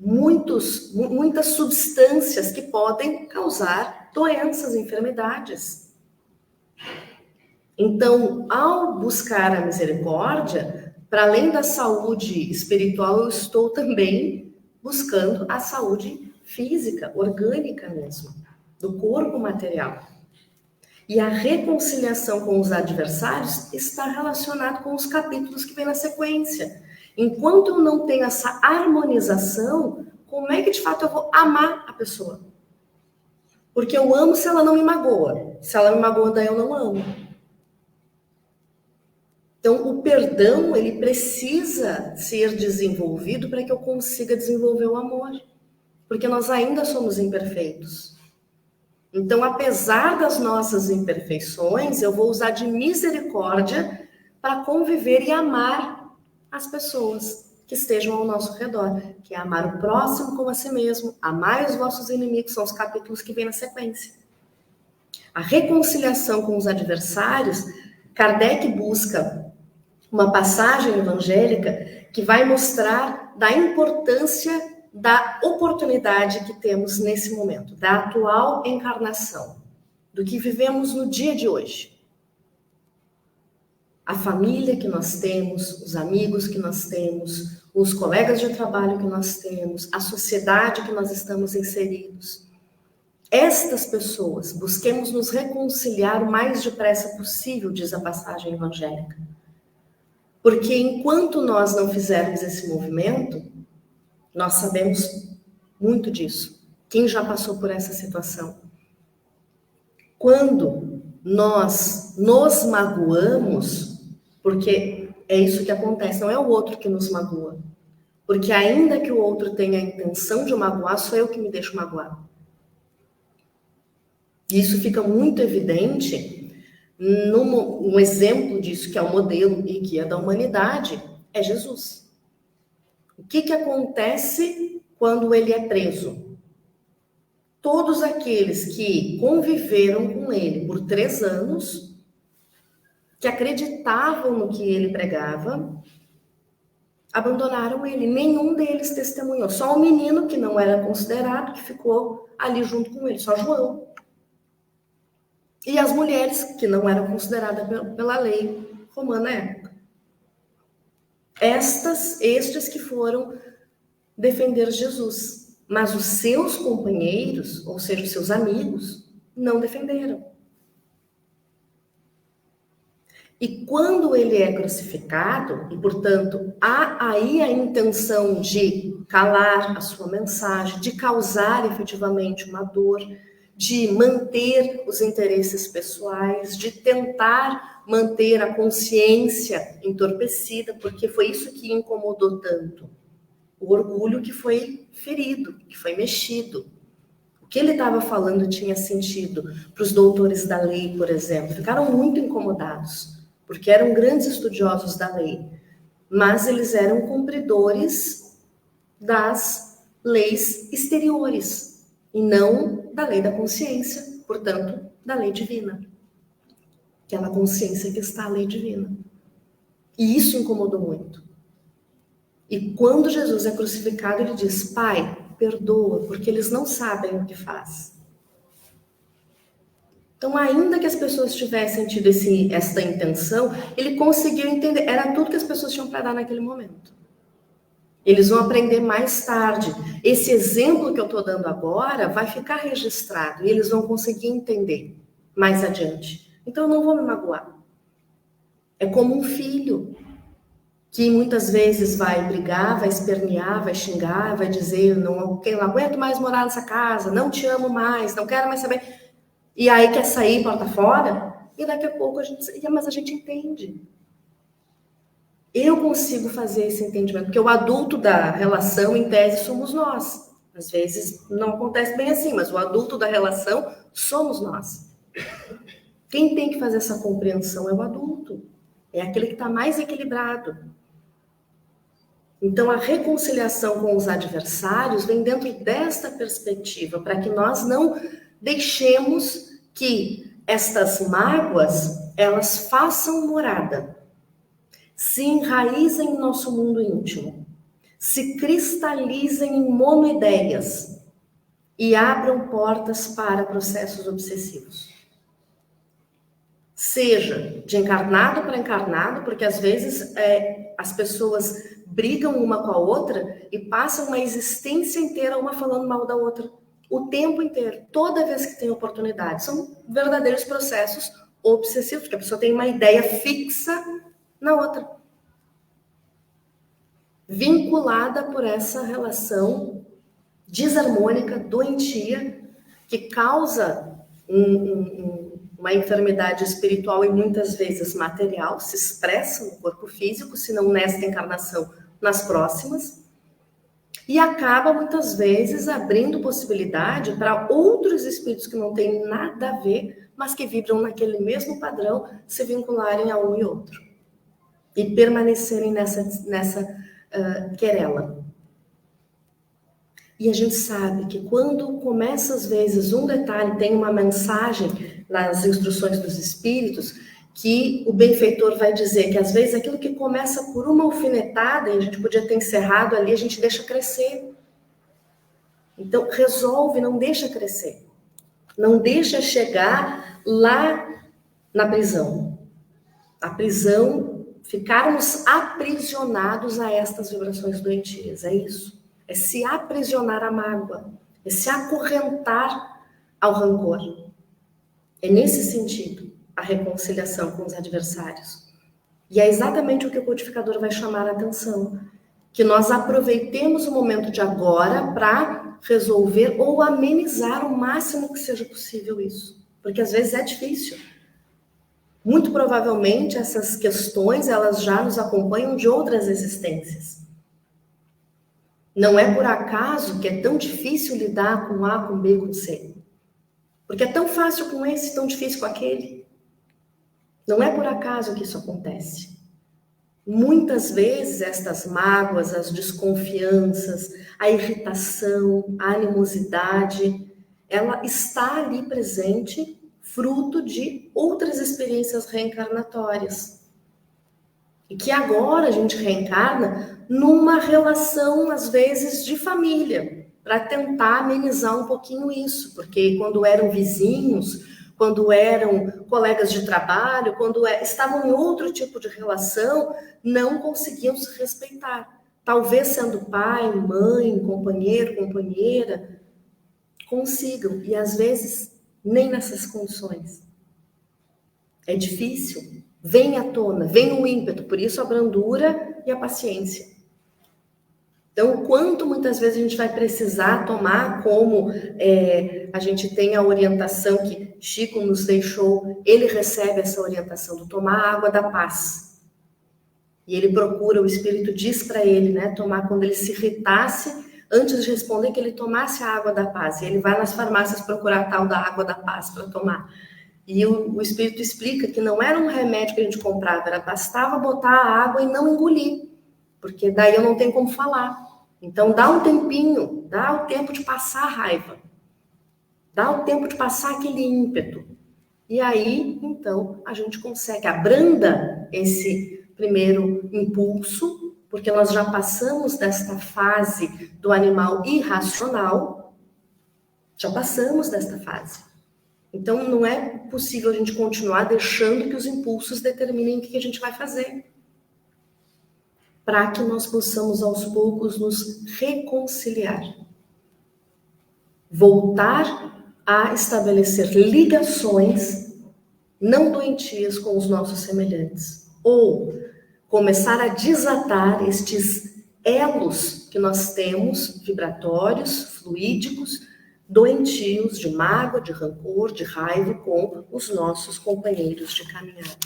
muitas substâncias que podem causar doenças, enfermidades. Então, ao buscar a misericórdia, para além da saúde espiritual, eu estou também buscando a saúde física, orgânica mesmo, do corpo material. E a reconciliação com os adversários está relacionado com os capítulos que vem na sequência. Enquanto eu não tenho essa harmonização, como é que de fato eu vou amar a pessoa? Porque eu amo se ela não me magoa. Se ela me magoa, daí eu não amo. Então, o perdão, ele precisa ser desenvolvido para que eu consiga desenvolver o amor. Porque nós ainda somos imperfeitos. Então, apesar das nossas imperfeições, eu vou usar de misericórdia para conviver e amar as pessoas que estejam ao nosso redor. Que é amar o próximo como a si mesmo, amar os vossos inimigos, são os capítulos que vêm na sequência. A reconciliação com os adversários, Kardec busca uma passagem evangélica que vai mostrar da importância da oportunidade que temos nesse momento, da atual encarnação, do que vivemos no dia de hoje. A família que nós temos, os amigos que nós temos, os colegas de trabalho que nós temos, a sociedade que nós estamos inseridos. Estas pessoas, busquemos nos reconciliar o mais depressa possível, diz a passagem evangélica. Porque enquanto nós não fizermos esse movimento, nós sabemos muito disso. Quem já passou por essa situação? Quando nós nos magoamos, porque é isso que acontece, não é o outro que nos magoa. Porque ainda que o outro tenha a intenção de magoar, sou eu que me deixo magoar. E isso fica muito evidente. Um exemplo disso, que é o modelo e guia da humanidade, é Jesus. O que acontece quando ele é preso? Todos aqueles que conviveram com ele por 3 anos, que acreditavam no que ele pregava, abandonaram ele. Nenhum deles testemunhou. Só o menino, que não era considerado, que ficou ali junto com ele, só João. E as mulheres, que não eram consideradas pela lei romana na época. Estes que foram defender Jesus. Mas os seus companheiros, ou seja, os seus amigos, não defenderam. E quando ele é crucificado, e portanto há aí a intenção de calar a sua mensagem, de causar efetivamente uma dor, de manter os interesses pessoais, de tentar manter a consciência entorpecida, porque foi isso que incomodou tanto. O orgulho que foi ferido, que foi mexido. O que ele estava falando tinha sentido para os doutores da lei, por exemplo. Ficaram muito incomodados, porque eram grandes estudiosos da lei, mas eles eram cumpridores das leis exteriores, e não da lei da consciência, portanto, da lei divina. Aquela consciência que está a lei divina. E isso incomodou muito. E quando Jesus é crucificado, ele diz: Pai, perdoa, porque eles não sabem o que faz. Então, ainda que as pessoas tivessem tido esta intenção, ele conseguiu entender. Era tudo que as pessoas tinham para dar naquele momento. Eles vão aprender mais tarde. Esse exemplo que eu estou dando agora vai ficar registrado e eles vão conseguir entender mais adiante. Então, eu não vou me magoar. É como um filho que muitas vezes vai brigar, vai espernear, vai xingar, vai dizer: não aguento mais morar nessa casa, não te amo mais, não quero mais saber. E aí quer sair porta fora, e daqui a pouco mas a gente entende. Eu consigo fazer esse entendimento, porque o adulto da relação, em tese, somos nós. Às vezes não acontece bem assim, mas o adulto da relação somos nós. Quem tem que fazer essa compreensão é o adulto. É aquele que está mais equilibrado. Então, a reconciliação com os adversários vem dentro desta perspectiva, para que nós não deixemos que estas mágoas, elas façam morada, se enraizem em nosso mundo íntimo, se cristalizem em monoideias e abram portas para processos obsessivos. seja de encarnado para encarnado, porque às vezes as pessoas brigam uma com a outra e passam uma existência inteira uma falando mal da outra, o tempo inteiro, toda vez que tem oportunidade. São verdadeiros processos obsessivos, porque a pessoa tem uma ideia fixa na outra, vinculada por essa relação desarmônica, doentia, que causa uma enfermidade espiritual e muitas vezes material, se expressa no corpo físico, se não nesta encarnação, nas próximas, e acaba muitas vezes abrindo possibilidade para outros espíritos que não têm nada a ver, mas que vibram naquele mesmo padrão, se vincularem a um e outro e permanecerem nessa querela. E a gente sabe que quando começa, às vezes, um detalhe, tem uma mensagem nas instruções dos espíritos, que o benfeitor vai dizer que, às vezes, aquilo que começa por uma alfinetada, e a gente podia ter encerrado ali, a gente deixa crescer. Então, resolve, não deixa crescer. Não deixa chegar lá na prisão. A prisão, ficarmos aprisionados a estas vibrações doentias, é isso. É se aprisionar à mágoa, é se acorrentar ao rancor. É nesse sentido a reconciliação com os adversários. E é exatamente o que o codificador vai chamar a atenção, que nós aproveitemos o momento de agora para resolver ou amenizar o máximo que seja possível isso. Porque às vezes é difícil. Muito provavelmente essas questões, elas já nos acompanham de outras existências. Não é por acaso que é tão difícil lidar com A, com B, com C. Porque é tão fácil com esse, tão difícil com aquele. Não é por acaso que isso acontece. Muitas vezes estas mágoas, as desconfianças, a irritação, a animosidade, ela está ali presente, fruto de outras experiências reencarnatórias. E que agora a gente reencarna numa relação, às vezes, de família, para tentar amenizar um pouquinho isso, porque quando eram vizinhos, quando eram colegas de trabalho, quando estavam em outro tipo de relação, não conseguiam se respeitar. Talvez sendo pai, mãe, companheiro, companheira, consigam, e às vezes nem nessas condições. É difícil. Vem à tona, vem o ímpeto, por isso a brandura e a paciência. Então, o quanto muitas vezes a gente vai precisar tomar, como a gente tem a orientação que Chico nos deixou, ele recebe essa orientação do tomar a água da paz. E ele procura, o Espírito diz para ele, né, tomar quando ele se irritasse, antes de responder, que ele tomasse a água da paz. E ele vai nas farmácias procurar a tal da água da paz para tomar. E o Espírito explica que não era um remédio que a gente comprava, bastava botar a água e não engolir, porque daí eu não tenho como falar. Então dá um tempinho, dá o tempo de passar a raiva, dá o tempo de passar aquele ímpeto. E aí, então, a gente consegue, abranda esse primeiro impulso, porque nós já passamos desta fase do animal irracional, já passamos desta fase. Então, não é possível a gente continuar deixando que os impulsos determinem o que a gente vai fazer. Para que nós possamos, aos poucos, nos reconciliar. Voltar a estabelecer ligações não doentias com os nossos semelhantes. Ou começar a desatar estes elos que nós temos, vibratórios, fluídicos, doentios, de mágoa, de rancor, de raiva com os nossos companheiros de caminhada.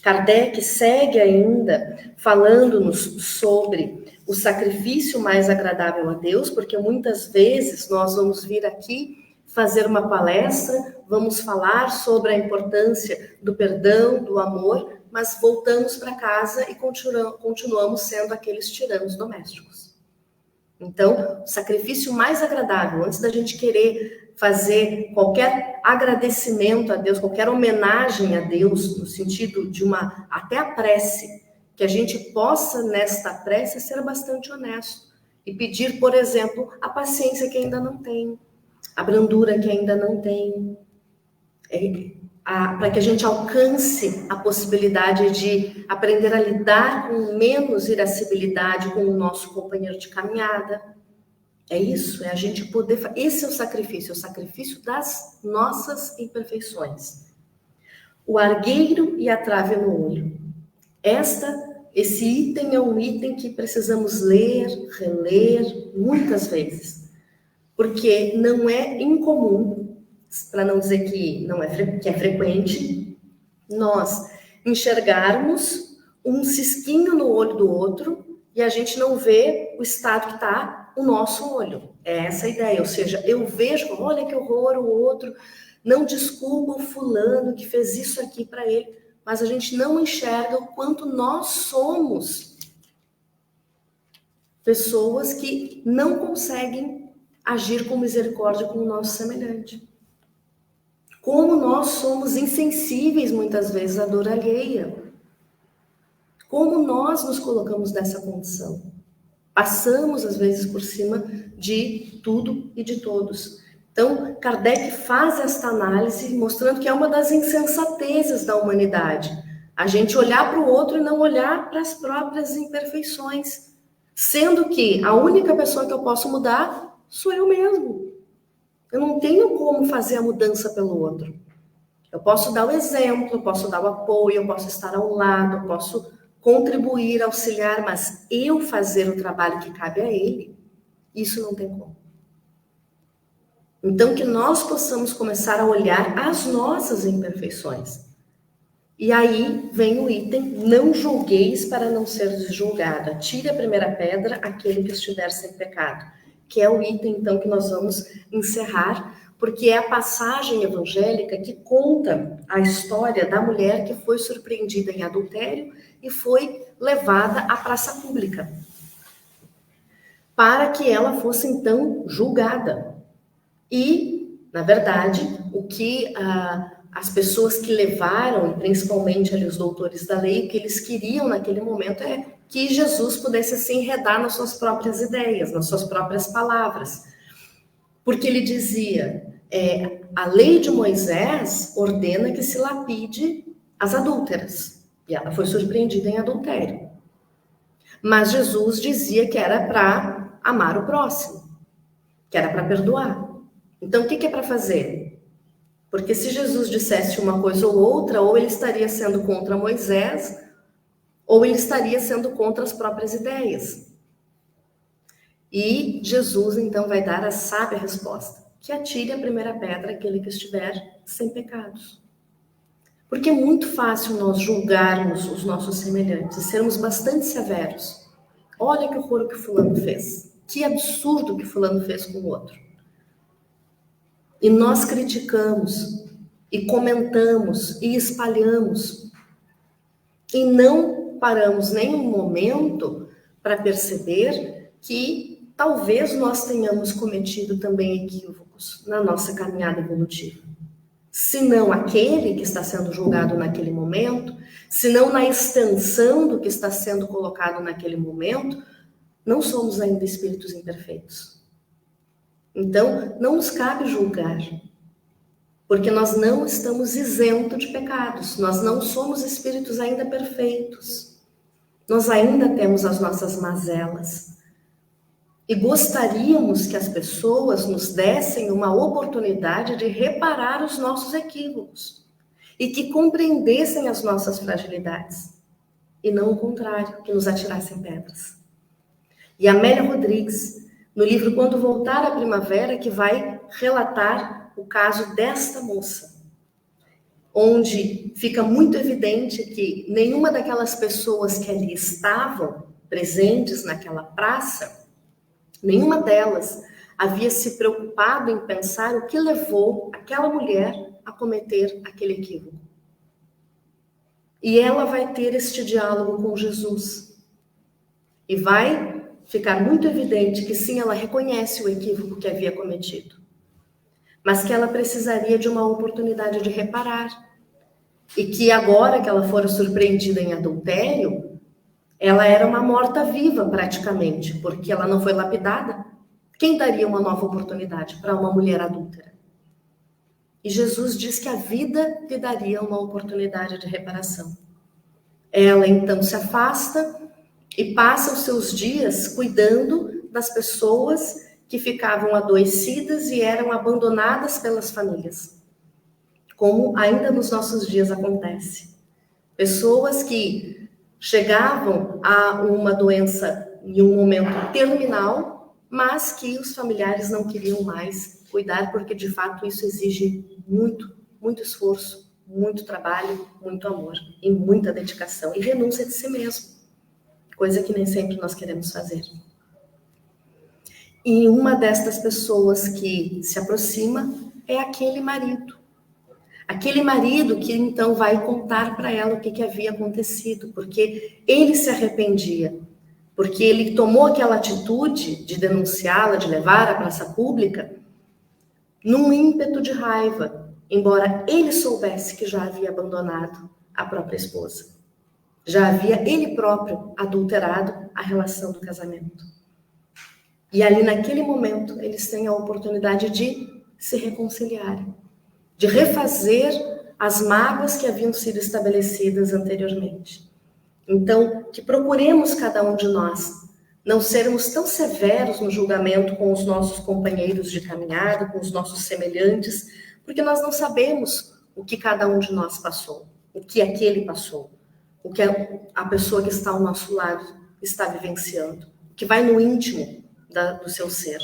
Kardec segue ainda falando-nos sobre o sacrifício mais agradável a Deus, porque muitas vezes nós vamos vir aqui fazer uma palestra, vamos falar sobre a importância do perdão, do amor, mas voltamos para casa e continuamos sendo aqueles tiranos domésticos. Então, o sacrifício mais agradável, antes da gente querer fazer qualquer agradecimento a Deus, qualquer homenagem a Deus, no sentido de até a prece, que a gente possa, nesta prece, ser bastante honesto e pedir, por exemplo, a paciência que ainda não tem, a brandura que ainda não tem. para que a gente alcance a possibilidade de aprender a lidar com menos irascibilidade com o nosso companheiro de caminhada. É isso, é a gente poder... Esse é o sacrifício das nossas imperfeições. O argueiro e a trave no olho. Esse item é um item que precisamos ler, reler muitas vezes, porque não é incomum, para não dizer que que é frequente, nós enxergarmos um cisquinho no olho do outro e a gente não vê o estado que está o nosso olho. É essa a ideia, ou seja, eu vejo, olha que horror, o outro não desculpa o fulano que fez isso aqui para ele, mas a gente não enxerga o quanto nós somos pessoas que não conseguem agir com misericórdia com o nosso semelhante. Como nós somos insensíveis muitas vezes à dor alheia. Como nós nos colocamos nessa condição. Passamos às vezes por cima de tudo e de todos. Então, Kardec faz esta análise mostrando que é uma das insensatezes da humanidade. A gente olhar para o outro e não olhar para as próprias imperfeições. Sendo que a única pessoa que eu posso mudar sou eu mesmo. Eu não tenho como fazer a mudança pelo outro. Eu posso dar o exemplo, eu posso dar o apoio, eu posso estar ao lado, eu posso contribuir, auxiliar, mas eu fazer o trabalho que cabe a ele, isso não tem como. Então, que nós possamos começar a olhar as nossas imperfeições. E aí vem o item, não julgueis para não seres julgado. Atire a primeira pedra aquele que estiver sem pecado. Que é o item, então, que nós vamos encerrar, porque é a passagem evangélica que conta a história da mulher que foi surpreendida em adultério e foi levada à praça pública, para que ela fosse, então, julgada. E, na verdade, o que as pessoas que levaram, principalmente ali os doutores da lei, o que eles queriam naquele momento é que Jesus pudesse se enredar nas suas próprias ideias, nas suas próprias palavras. Porque ele dizia, a lei de Moisés ordena que se lapide as adúlteras. E ela foi surpreendida em adultério. Mas Jesus dizia que era para amar o próximo, que era para perdoar. Então, o que é para fazer? Porque se Jesus dissesse uma coisa ou outra, ou ele estaria sendo contra Moisés, ou ele estaria sendo contra as próprias ideias. E Jesus, então, vai dar a sábia resposta, que atire a primeira pedra aquele que estiver sem pecados. Porque é muito fácil nós julgarmos os nossos semelhantes e sermos bastante severos. Olha que horror que fulano fez. Que absurdo que fulano fez com o outro. E nós criticamos, e comentamos, e espalhamos. E não paramos nenhum momento para perceber que talvez nós tenhamos cometido também equívocos na nossa caminhada evolutiva. Se não aquele que está sendo julgado naquele momento, se não na extensão do que está sendo colocado naquele momento, não somos ainda espíritos imperfeitos. Então, não nos cabe julgar, porque nós não estamos isentos de pecados, nós não somos espíritos ainda perfeitos, nós ainda temos as nossas mazelas. E gostaríamos que as pessoas nos dessem uma oportunidade de reparar os nossos equívocos e que compreendessem as nossas fragilidades, e não o contrário, que nos atirassem pedras. E Amélia Rodrigues, no livro Quando Voltar a Primavera, que vai relatar o caso desta moça, onde fica muito evidente que nenhuma daquelas pessoas que ali estavam presentes naquela praça, nenhuma delas havia se preocupado em pensar o que levou aquela mulher a cometer aquele equívoco. E ela vai ter este diálogo com Jesus. E vai ficar muito evidente que sim, ela reconhece o equívoco que havia cometido, mas que ela precisaria de uma oportunidade de reparar. E que agora que ela fora surpreendida em adultério, ela era uma morta-viva praticamente, porque ela não foi lapidada. Quem daria uma nova oportunidade para uma mulher adúltera? E Jesus diz que a vida lhe daria uma oportunidade de reparação. Ela então se afasta e passa os seus dias cuidando das pessoas que ficavam adoecidas e eram abandonadas pelas famílias, como ainda nos nossos dias acontece. Pessoas que chegavam a uma doença em um momento terminal, mas que os familiares não queriam mais cuidar, porque de fato isso exige muito, muito esforço, muito trabalho, muito amor e muita dedicação e renúncia de si mesmo, coisa que nem sempre nós queremos fazer. E uma destas pessoas que se aproxima é aquele marido. Aquele marido que então vai contar para ela o que havia acontecido, porque ele se arrependia, porque ele tomou aquela atitude de denunciá-la, de levar à praça pública, num ímpeto de raiva, embora ele soubesse que já havia abandonado a própria esposa. Já havia ele próprio adulterado a relação do casamento. E ali naquele momento eles têm a oportunidade de se reconciliarem, de refazer as mágoas que haviam sido estabelecidas anteriormente. Então, que procuremos cada um de nós não sermos tão severos no julgamento com os nossos companheiros de caminhada, com os nossos semelhantes, porque nós não sabemos o que cada um de nós passou, o que aquele passou, o que a pessoa que está ao nosso lado está vivenciando, o que vai no íntimo do seu ser.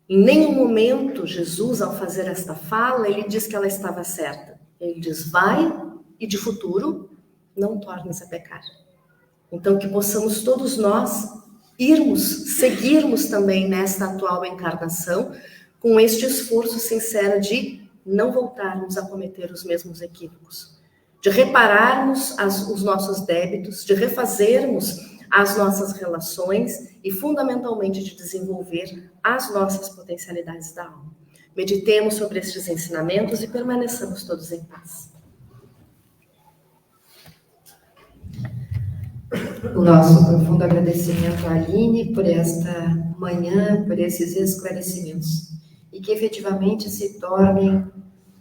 Em nenhum momento, Jesus, ao fazer esta fala, ele diz que ela estava certa. Ele diz, vai e de futuro não tornes a pecar. Então, que possamos todos nós seguirmos também nesta atual encarnação, com este esforço sincero de não voltarmos a cometer os mesmos equívocos, de repararmos os nossos débitos, de refazermos as nossas relações e, fundamentalmente, de desenvolver as nossas potencialidades da alma. Meditemos sobre estes ensinamentos e permaneçamos todos em paz. O nosso profundo agradecimento à Aline por esta manhã, por esses esclarecimentos, e que efetivamente se tornem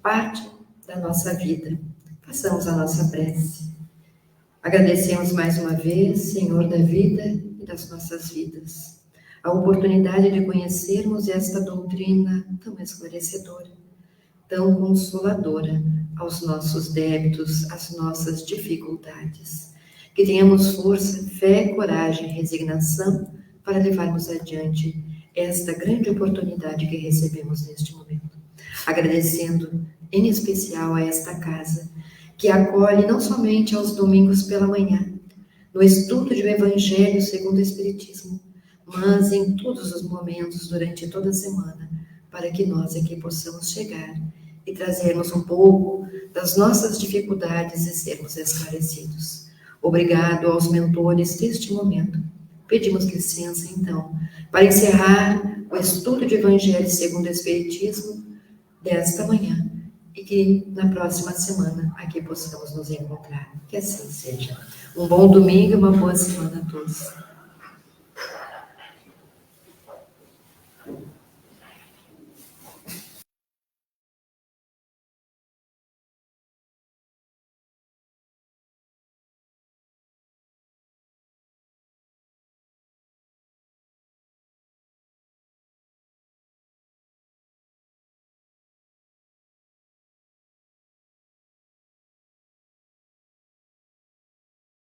parte da nossa vida. Façamos a nossa prece. Agradecemos mais uma vez, Senhor da vida e das nossas vidas, a oportunidade de conhecermos esta doutrina tão esclarecedora, tão consoladora aos nossos débitos, às nossas dificuldades. Que tenhamos força, fé, coragem e resignação para levarmos adiante esta grande oportunidade que recebemos neste momento. Agradecendo em especial a esta casa, que acolhe não somente aos domingos pela manhã, no estudo do Evangelho segundo o Espiritismo, mas em todos os momentos durante toda a semana, para que nós aqui possamos chegar e trazermos um pouco das nossas dificuldades e sermos esclarecidos. Obrigado aos mentores deste momento. Pedimos licença, então, para encerrar o estudo do Evangelho segundo o Espiritismo desta manhã e que na próxima semana aqui possamos nos encontrar. Que assim seja. Um bom domingo e uma boa semana a todos.